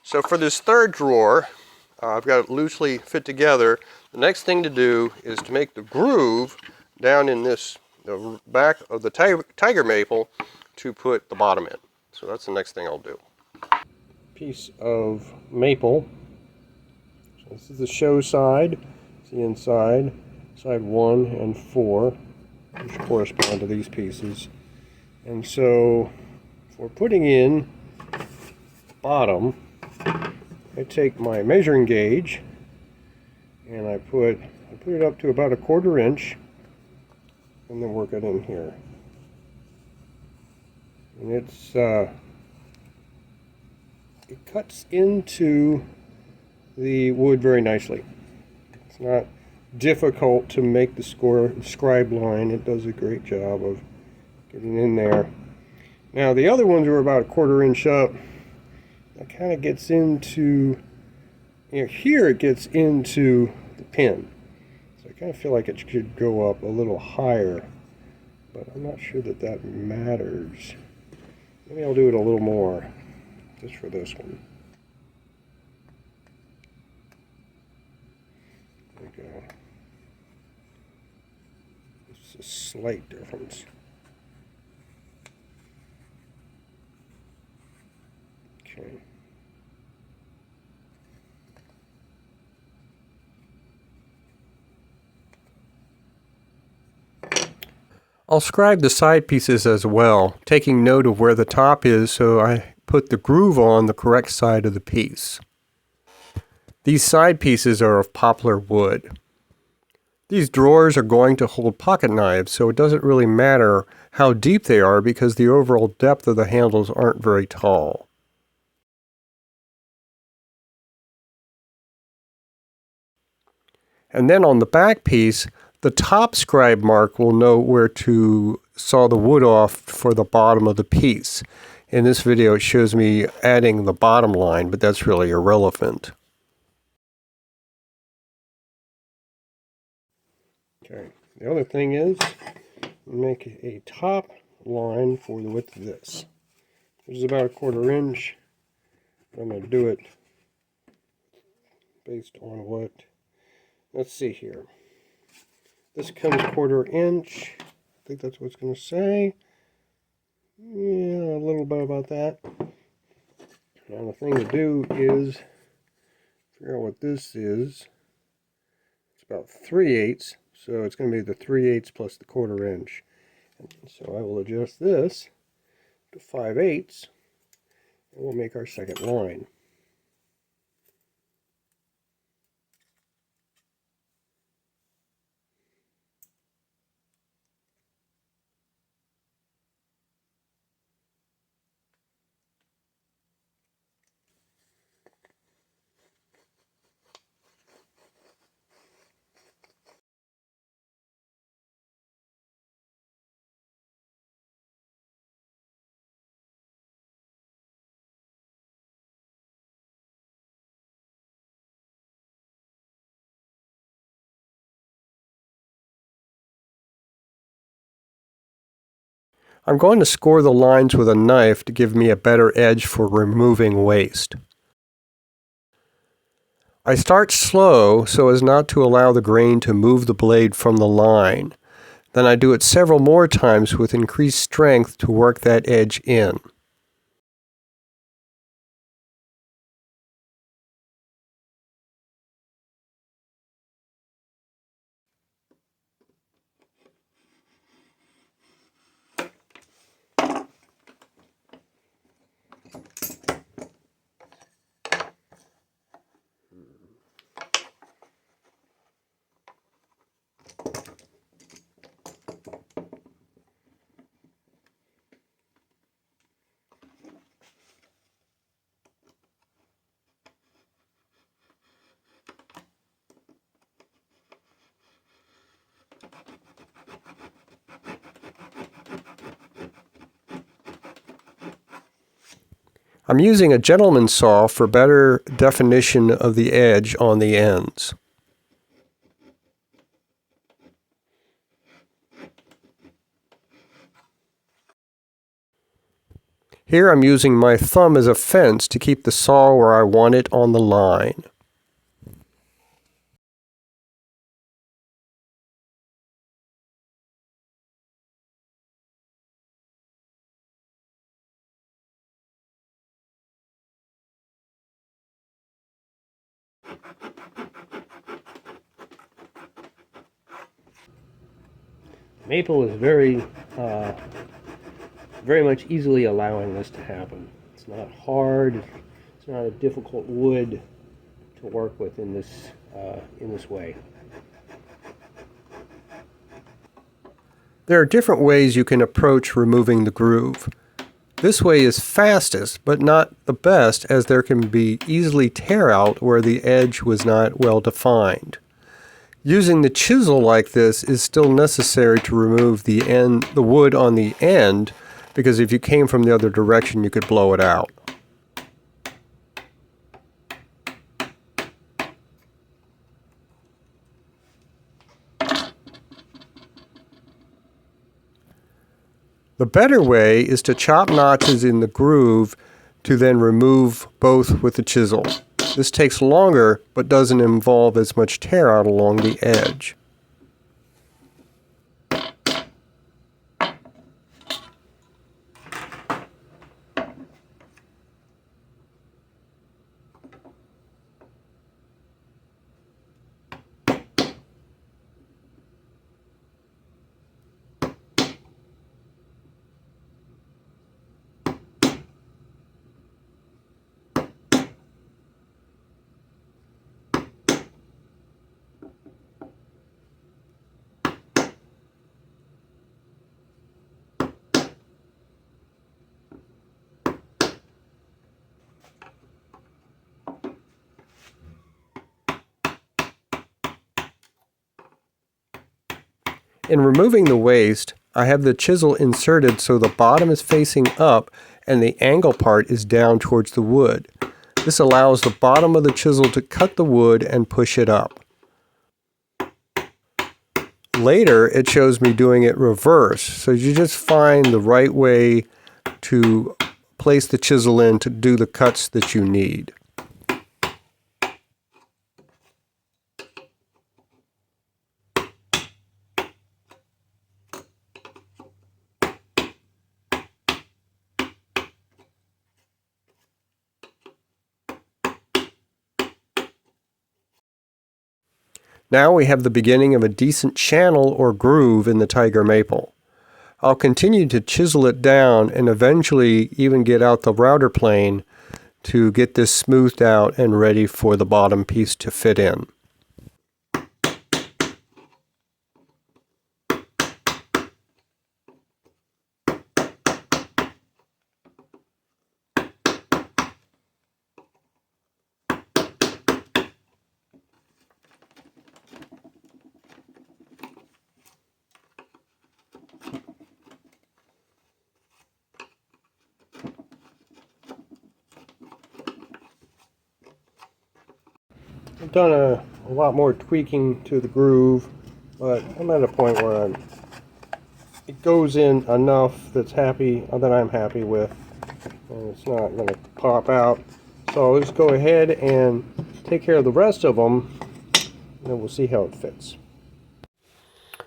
So for this third drawer, I've got it loosely fit together. The next thing to do is to make the groove down in this, the back of the tiger maple, to put the bottom in. So that's the next thing I'll do. Piece of maple. So this is the show side. It's the inside. Side 1 and 4, which correspond to these pieces. And so for putting in bottom, I take my measuring gauge and I put it up to about 1/4 inch and then work it in here. And it cuts into the wood very nicely. It's not difficult to make the scribe line. It does a great job of getting in there. Now the other ones are about 1/4 inch up. That kind of gets into, here it gets into the pin. So I kind of feel like it should go up a little higher, but I'm not sure that that matters. Maybe I'll do it a little more, just for this one. There we go. It's a slight difference. Okay. I'll scribe the side pieces as well, taking note of where the top is so I put the groove on the correct side of the piece. These side pieces are of poplar wood. These drawers are going to hold pocket knives, so it doesn't really matter how deep they are because the overall depth of the handles aren't very tall. And then on the back piece, the top scribe mark will know where to saw the wood off for the bottom of the piece. In this video, it shows me adding the bottom line, but that's really irrelevant. Okay, the other thing is, make a top line for the width of this. This is about 1/4 inch. I'm going to do it based on what, let's see here. This comes 1/4 inch. I think that's what it's going to say. Yeah, a little bit about that. Now the thing to do is figure out what this is. It's about 3/8, so it's going to be the 3/8 plus the 1/4 inch. And so I will adjust this to 5/8, and we'll make our second line. I'm going to score the lines with a knife to give me a better edge for removing waste. I start slow so as not to allow the grain to move the blade from the line. Then I do it several more times with increased strength to work that edge in. I'm using a gentleman's saw for better definition of the edge on the ends. Here I'm using my thumb as a fence to keep the saw where I want it on the line. Maple is very much easily allowing this to happen. It's not hard. It's not a difficult wood to work with in this way. There are different ways you can approach removing the groove. This way is fastest, but not the best, as there can be easily tear out where the edge was not well defined. Using the chisel like this is still necessary to remove the wood on the end, because if you came from the other direction, you could blow it out. The better way is to chop notches in the groove to then remove both with the chisel. This takes longer, but doesn't involve as much tear out along the edge. In removing the waste, I have the chisel inserted so the bottom is facing up and the angle part is down towards the wood. This allows the bottom of the chisel to cut the wood and push it up. Later, it shows me doing it reverse, so you just find the right way to place the chisel in to do the cuts that you need. Now we have the beginning of a decent channel or groove in the tiger maple. I'll continue to chisel it down and eventually even get out the router plane to get this smoothed out and ready for the bottom piece to fit in. I've done a lot more tweaking to the groove, but I'm at a point where it goes in enough that I'm happy with, and it's not going to pop out. So I'll just go ahead and take care of the rest of them, and then we'll see how it fits.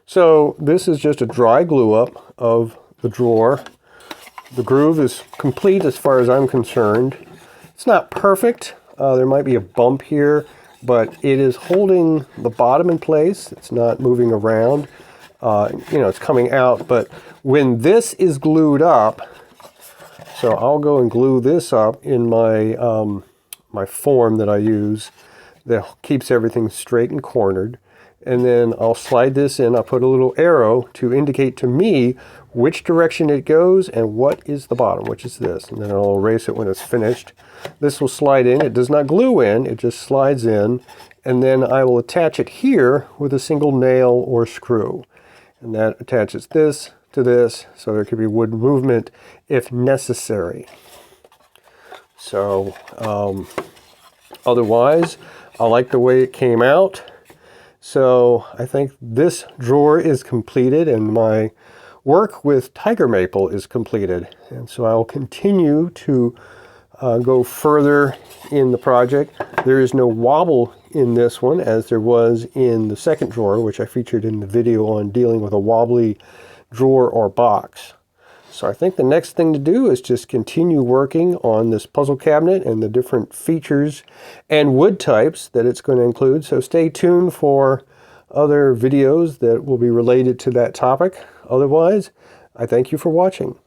So this is just a dry glue up of the drawer. The groove is complete as far as I'm concerned. It's not perfect. There might be a bump here, but it is holding the bottom in place. It's not moving around. It's coming out, but when this is glued up, so I'll go and glue this up in my my form that I use that keeps everything straight and cornered. And then I'll slide this in. I'll put a little arrow to indicate to me which direction it goes and what is the bottom, which is this. And then I'll erase it when it's finished. This will slide in. It does not glue in. It just slides in. And then I will attach it here with a single nail or screw. And that attaches this to this, so there could be wood movement if necessary. So otherwise, I like the way it came out. So I think this drawer is completed, and my work with tiger maple is completed. And so I'll continue to go further in the project. There is no wobble in this one as there was in the second drawer, which I featured in the video on dealing with a wobbly drawer or box. So I think the next thing to do is just continue working on this puzzle cabinet and the different features and wood types that it's going to include. So stay tuned for other videos that will be related to that topic. Otherwise, I thank you for watching.